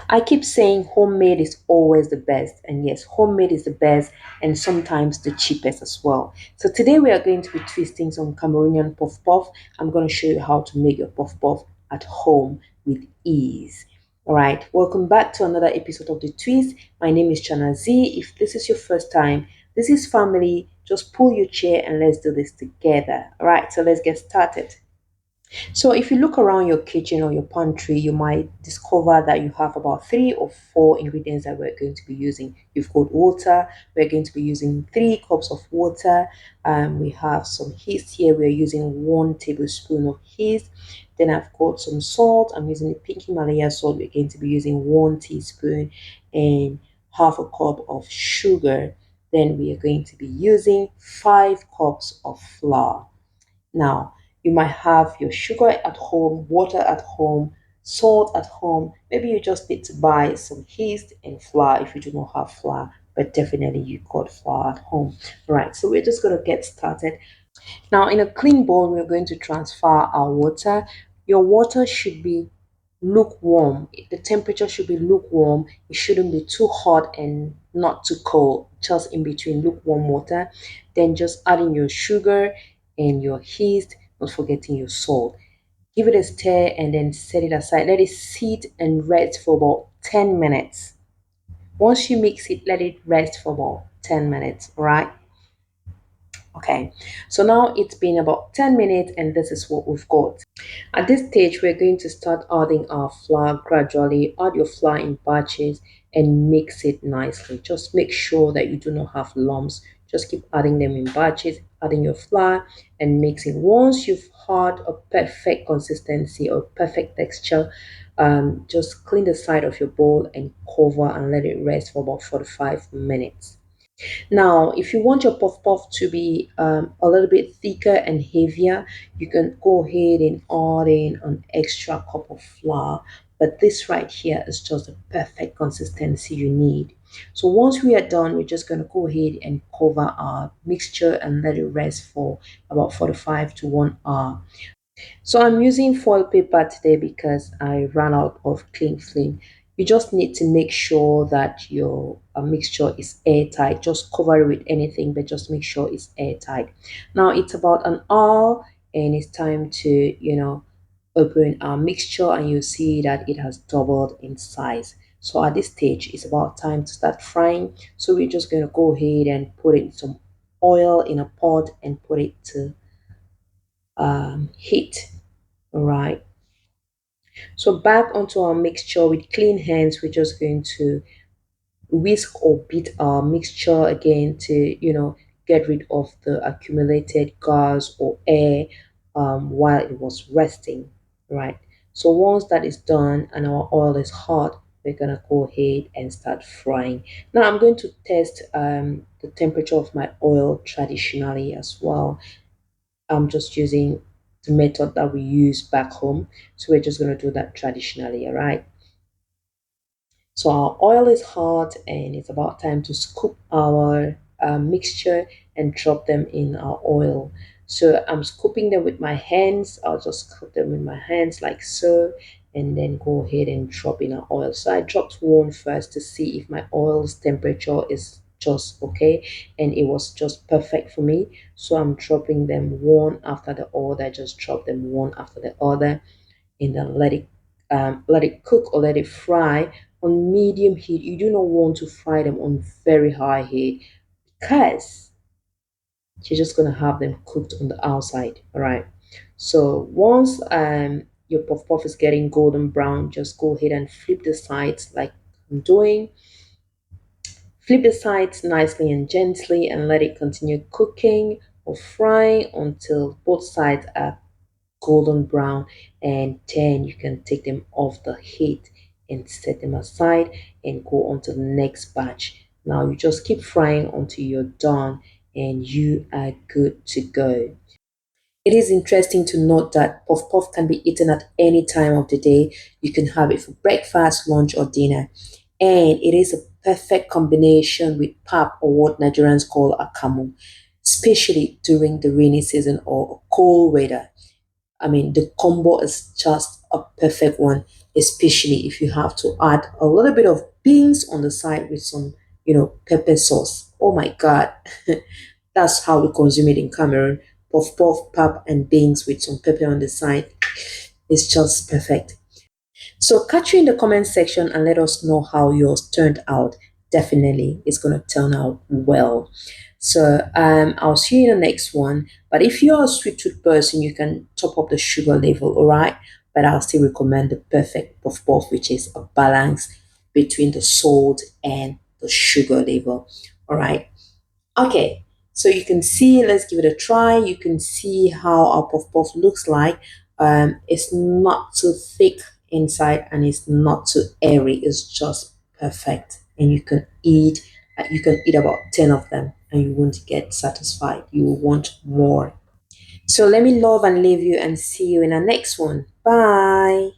I keep saying homemade is always the best, and yes, homemade is the best and sometimes the cheapest as well. So today we are going to be twisting some Cameroonian puff puff. I'm going to show you how to make your puff puff at home with ease. All right, welcome back to another episode of The Twist. My name is Chana Z. If this is your first time, this is family. Just pull your chair and let's do this together. All right, so let's get started. So if you look around your kitchen or your pantry, you might discover that you have about 3 or 4 ingredients that we're going to be using. You've got water. We're going to be using 3 cups of water. We have some yeast here. We're using 1 tablespoon of yeast. Then I've got some salt. I'm using the Pinky Malaya salt. We're going to be using 1 teaspoon and half a cup of sugar. Then we are going to be using 5 cups of flour. Now, you might have your sugar at home, water at home, salt at home. Maybe you just need to buy some yeast and flour if you do not have flour, but definitely you got flour at home. All right, so we're just going to get started. Now, in a clean bowl, we're going to transfer our water. Your water should be lukewarm. The temperature should be lukewarm. It shouldn't be too hot and not too cold, just in between lukewarm water. Then just add in your sugar and your yeast, not forgetting your salt. Give it a stir and then set it aside. Let it sit and rest for about 10 minutes. Once you mix it, let it rest for about 10 minutes, all right? Okay, so now it's been about 10 minutes and this is what we've got. At this stage, we're going to start adding our flour gradually. Add your flour in batches and mix it nicely. Just make sure that you do not have lumps. Just keep adding them in batches, adding your flour and mixing. Once you've had a perfect consistency or perfect texture, just clean the side of your bowl and cover and let it rest for about 45 minutes. Now, if you want your puff puff to be a little bit thicker and heavier, you can go ahead and add in an extra cup of flour. But this right here is just the perfect consistency you need. So once we are done, we're just going to go ahead and cover our mixture and let it rest for about 45 to 1 hour. So I'm using foil paper today because I ran out of cling film. You just need to make sure that your mixture is airtight. Just cover it with anything, but just make sure it's airtight. Now it's about an hour and it's time to, open our mixture and you see that it has doubled in size. So at this stage, it's about time to start frying. So we're just going to go ahead and put in some oil in a pot and put it to heat. All right. So back onto our mixture with clean hands, we're just going to whisk or beat our mixture again to, get rid of the accumulated gas or air while it was resting, right? So once that is done and our oil is hot, we're gonna go ahead and start frying. Now I'm going to test the temperature of my oil traditionally as well. I'm just using the method that we use back home. So we're just going to do that traditionally, all right? So our oil is hot and it's about time to scoop our mixture and drop them in our oil. So I'm scooping them with my hands. I'll just scoop them with my hands like so and then go ahead and drop in our oil. So I dropped one first to see if my oil's temperature is just okay and it was just perfect for me. So I'm dropping them one after the other. I just drop them one after the other and then let it cook or let it fry on medium heat. You do not want to fry them on very high heat because you're just gonna have them cooked on the outside. All right. So once your puff puff is getting golden brown, just go ahead and flip the sides like I'm doing. Flip the sides nicely and gently and let it continue cooking or frying until both sides are golden brown, and then you can take them off the heat and set them aside and go on to the next batch. Now you just keep frying until you're done and you are good to go. It is interesting to note that puff puff can be eaten at any time of the day. You can have it for breakfast, lunch, or dinner. And it is a perfect combination with pap or what Nigerians call akamu, especially during the rainy season or cold weather. I mean, the combo is just a perfect one. especially if you have to add a little bit of beans on the side with some, pepper sauce. Oh my God. That's how we consume it in Cameroon. Puff puff, pap, and beans with some pepper on the side. It's just perfect. So catch you in the comment section and let us know how yours turned out. Definitely, it's gonna turn out well. So I'll see you in the next one. But if you're a sweet tooth person, you can top up the sugar level, all right? But I'll still recommend the perfect puff puff, which is a balance between the salt and the sugar level. All right. Okay, so you can see, let's give it a try. You can see how our puff puff looks like. It's not too thick inside and it's not too airy. It's just perfect. And you can eat about 10 of them and you won't get satisfied. You will want more. So let me love and leave you and see you in the next one. Bye.